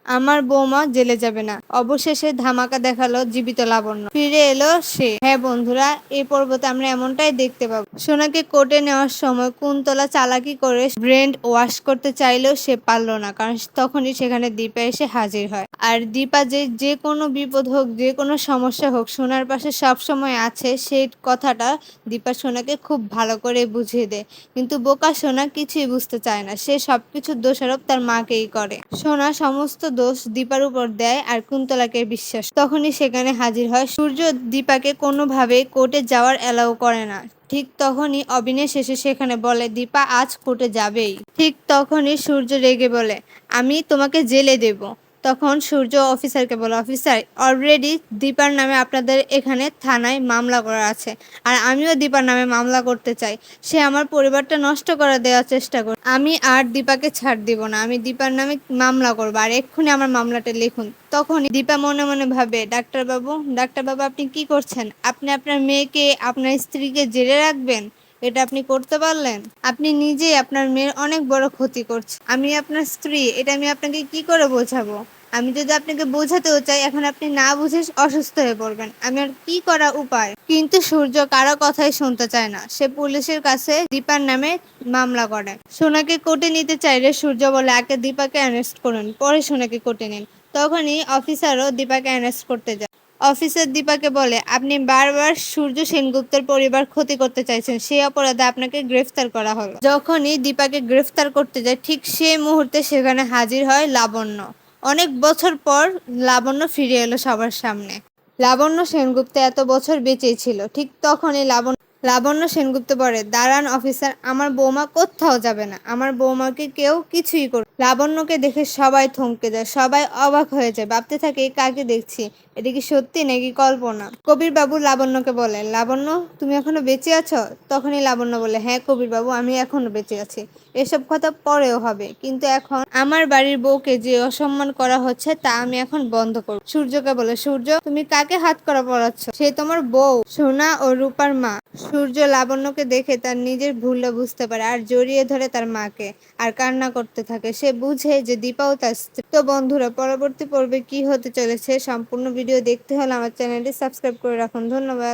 আমার বৌমা জেলে যাবে না। অবশেষে ধামাকা দেখালো জীবিত লাবণ্য। ফিরে এলো সে। হ্যাঁ বন্ধুরা, এই পর্বতে আমরা এমনটাই দেখতে পাবো। সোনাকে কোর্টে নেওয়ার সময় কুন্তলা চালাকি করে ব্রেন ওয়াশ করতে চাইলেও সে পারলো না, কারণ তখনই সেখানে দীপা এসে হাজির হয়। আর দীপা যে কোনো বিপদ হোক, যে কোনো সমস্যা হোক, সোনার পাশে সব সময় আছে, সেই কথাটা দীপা সোনাকে খুব ভালো করে বুঝিয়ে দেয়। কিন্তু বোকা সোনা কিছুই বুঝতে চায় না। সে সবকিছুর দোষারোপ তার মাকেই করে। সোনা সমস্ত দোষ দীপার উপর দেয় আর কুন্তলাকে বিশ্বাস। তখনই সেখানে হাজির হয় সূর্য। দীপাকে কোনোভাবেই কোর্টে যাওয়ার অ্যালাউ করে না। ঠিক তখনই অবিনাশ এসে সেখানে বলে দীপা আজ কোর্টে যাবেই। ঠিক তখনই সূর্য রেগে বলে আমি তোমাকে জেলে দেব। তখন সূর্য অফিসারকে বলে অফিসার, অলরেডি দীপার নামে আপনাদের এখানে থানায় মামলা করা আছে, আর আমিও দীপার নামে মামলা করতে চাই। সে আমার পরিবারটা নষ্ট করে দেওয়ার চেষ্টা করে। আমি আর দীপাকে ছাড় দিব না। আমি দীপার নামে মামলা করবো, আর এক্ষুনি আমার মামলাটা লিখুন। তখনই দীপা মনে মনে ভাবে ডাক্তারবাবু, ডাক্তারবাবু আপনি কি করছেন? আপনি আপনার মেয়েকে, আপনার স্ত্রীকে জেলে রাখবেন? এটা আপনি করতে পারলেন? আপনি নিজেই আপনার মেয়ের অনেক বড় ক্ষতি করছেন। আমি আপনার স্ত্রী, এটা আমি আপনাকে কি করে বোঝাবো? আমি যদি আপনাকে বোঝাতেও চাই, এখন আপনি না বুঝে অসুস্থ হয়ে পড়বেন। আমি আর কি করা উপায়? কিন্তু সূর্য কারো কথাই শুনতে চায় না। সে পুলিশের কাছে দীপার নামে মামলা করে। সোনাকে কোর্টে নিতে চাইলে সূর্য বলে আগে দীপাকে অ্যারেস্ট করুন, পরে সোনাকে কোর্টে নিন। তখনই অফিসারও দীপাকে অ্যারেস্ট করতে যায়। অফিসার দীপাকে বলে আপনি বারবার সূর্য সেনগুপ্তের পরিবার ক্ষতি করতে চাইছেন, সেই অপরাধে আপনাকে গ্রেফতার করা হলো। যখনই দীপাকে গ্রেফতার করতে যায়, ঠিক সেই মুহূর্তে সেখানে হাজির হয় লাবণ্য। অনেক বছর পর লাবণ্য ফিরে এলো সবার সামনে। লাবণ্য সেনগুপ্ত এত বছর বেঁচেই ছিল। ঠিক তখনই লাবণ্য সেনগুপ্ত বলে দাঁড়ান অফিসার, আমার বৌমা কোথাও যাবে না। আমার বৌমাকে কেউ কিছুই করবে। লাবণ্যকে দেখে সবাই থমকে যায়, সবাই অবাক হয়ে যায়, ভাবতে থাকে কাকে দেখছি, এটা কি সত্যি নাকি কল্পনা। কবির বাবু লাবণ্যকে বলে লাবণ্য তুমি এখনো বেঁচে আছো? তখনই লাবণ্য বলে হ্যাঁ কবির বাবু, আমি এখনো বেঁচে আছি। এসব কথা পরেও হবে, কিন্তু এখন আমার বাড়ির বউকে যে অসম্মান করা হচ্ছে তা আমি এখন বন্ধ করব। সূর্যকে বলে সূর্য তুমি কাকে হাত করা পড়াচ্ছ? সে তোমার বউ, সোনা ও রূপার মা। সূর্য লাবণ্যকে দেখে তার নিজের ভুলটা বুঝতে পারে আর জড়িয়ে ধরে তার মাকে, আর কান্না করতে থাকে। সে বুঝে যে দীপাও তার স্ত্রী। তো বন্ধুরা, পরবর্তী পর্বে কি হতে চলেছে সম্পূর্ণ ভিডিও দেখতে হলে আমার চ্যানেলটি সাবস্ক্রাইব করে রাখুন। ধন্যবাদ।